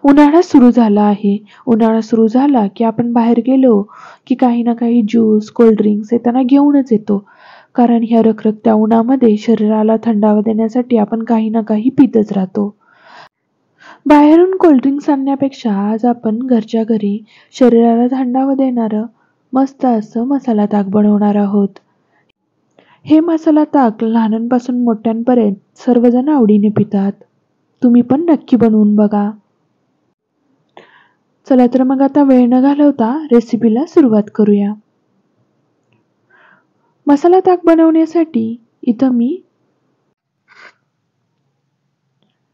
उन्हाळा सुरू झाला आहे. उन्हाळा सुरू झाला की आपण बाहेर गेलो की काही ना काही ज्यूस, कोल्ड्रिंक्स येताना घेऊनच येतो. कारण ह्या रखरखत्या उन्हामध्ये शरीराला थंडावा देण्यासाठी आपण काही ना काही पितच राहतो. बाहेरून कोल्ड्रिंक्स आणण्यापेक्षा आज आपण घरच्या घरी शरीराला थंडावा देणारं मस्त असं मसाला ताक बनवणार आहोत. हे मसाला ताक लहानांपासून मोठ्यांपर्यंत सर्वजण आवडीने पितात. तुम्ही पण नक्की बनवून बघा. चला तर मग आता वेळ न घालवता रेसिपीला सुरुवात करूया. मसाला ताक बनवण्यासाठी इथं मी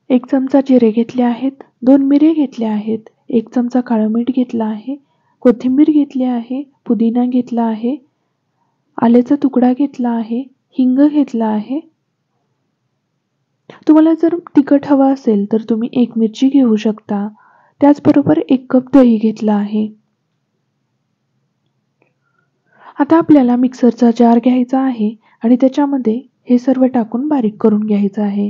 1 चमचा जिरे घेतले आहेत, 2 मिरे घेतल्या आहेत, 1 चमचा काळं मीठ घेतला आहे, कोथिंबीर घेतली आहे, पुदिना घेतला आहे, आल्याचा तुकडा घेतला आहे, हिंग घेतला आहे. तुम्हाला जर तिखट हवं असेल तर तुम्ही 1 मिरची घेऊ शकता. त्याचबरोबर 1 कप दही घेतला आहे. आता आपल्याला मिक्सरचा जार घ्यायचा आहे आणि त्याच्यामध्ये हे सर्व टाकून बारीक करून घ्यायचं आहे.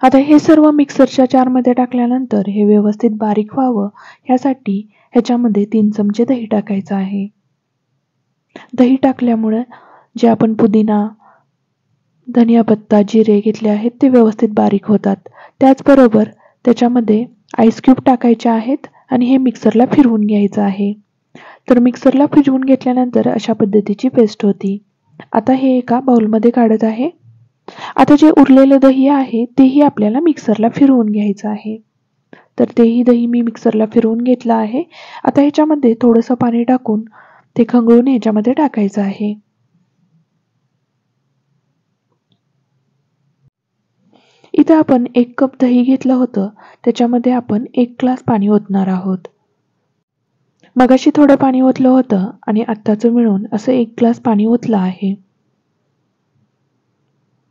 आता हे सर्व मिक्सरच्या जारमध्ये टाकल्यानंतर हे व्यवस्थित बारीक व्हावं ह्यासाठी ह्याच्यामध्ये 3 चमचे दही टाकायचं आहे. दही टाकल्यामुळे जे आपण पुदिना, धनिया पत्ता, जिरे घेतले आहेत ते व्यवस्थित बारीक होतात. त्याचबरोबर त्याच्यामध्ये आईस क्यूब टाकायचे आहेत आणि हे मिक्सरला फिरवून घ्यायचं आहे. तर मिक्सरला फिरवून घेतल्यानंतर अशा पद्धतीची पेस्ट होती. आता हे एका बाउलमध्ये काढत आहे. आता जे उरलेलं दही आहे तेही आपल्याला मिक्सरला फिरवून घ्यायचं आहे. तर तेही दही मी मिक्सरला फिरवून घेतलं आहे. आता ह्याच्यामध्ये थोडंसं पाणी टाकून ते खंगळून ह्याच्यामध्ये टाकायचं आहे. इथं आपण 1 कप दही घेतलं होतं, त्याच्यामध्ये आपण 1 ग्लास पाणी ओतणार आहोत. मगाशी थोडं पाणी ओतलं होतं आणि आत्ताचं मिळून असं 1 ग्लास पाणी ओतलं आहे.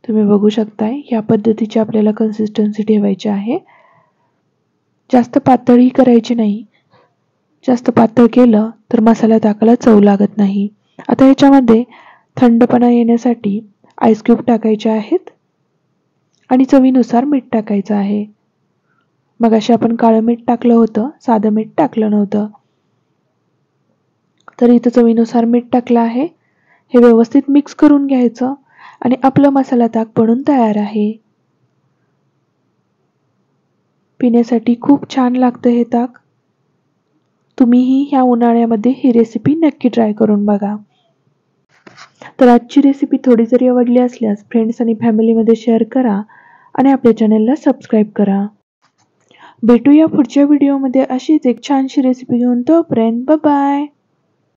तुम्ही बघू शकताय ह्या पद्धतीची आपल्याला कन्सिस्टन्सी ठेवायची आहे. जास्त पातळही करायची नाही. जास्त पातळ केलं तर मसाला ताकाला चव लागत नाही. आता ह्याच्यामध्ये थंडपणा येण्यासाठी आईस क्यूब टाकायचे आहेत आणि चवीनुसार मीठ टाकायचं आहे. मगाशी आपण काळं मीठ टाकलं होतं, साधं मीठ टाकलं नव्हतं. तर इथं चवीनुसार मीठ टाकलं आहे. हे व्यवस्थित मिक्स करून घ्यायचं आणि आपलं मसाला ताक बनून तयार आहे. पिण्यासाठी खूप छान लागतं हे ताक. तुम्हीही ह्या उन्हाळ्यामध्ये ही रेसिपी नक्की ट्राय करून बघा. तर आजची रेसिपी थोडी जरी आवडली असल्यास फ्रेंड्स आणि फॅमिलीमध्ये शेअर करा आणि आपल्या चॅनलला सबस्क्राईब करा. भेटूया पुढच्या व्हिडिओमध्ये अशीच एक छानशी रेसिपी घेऊन. तोपर्यंत बाय बाय.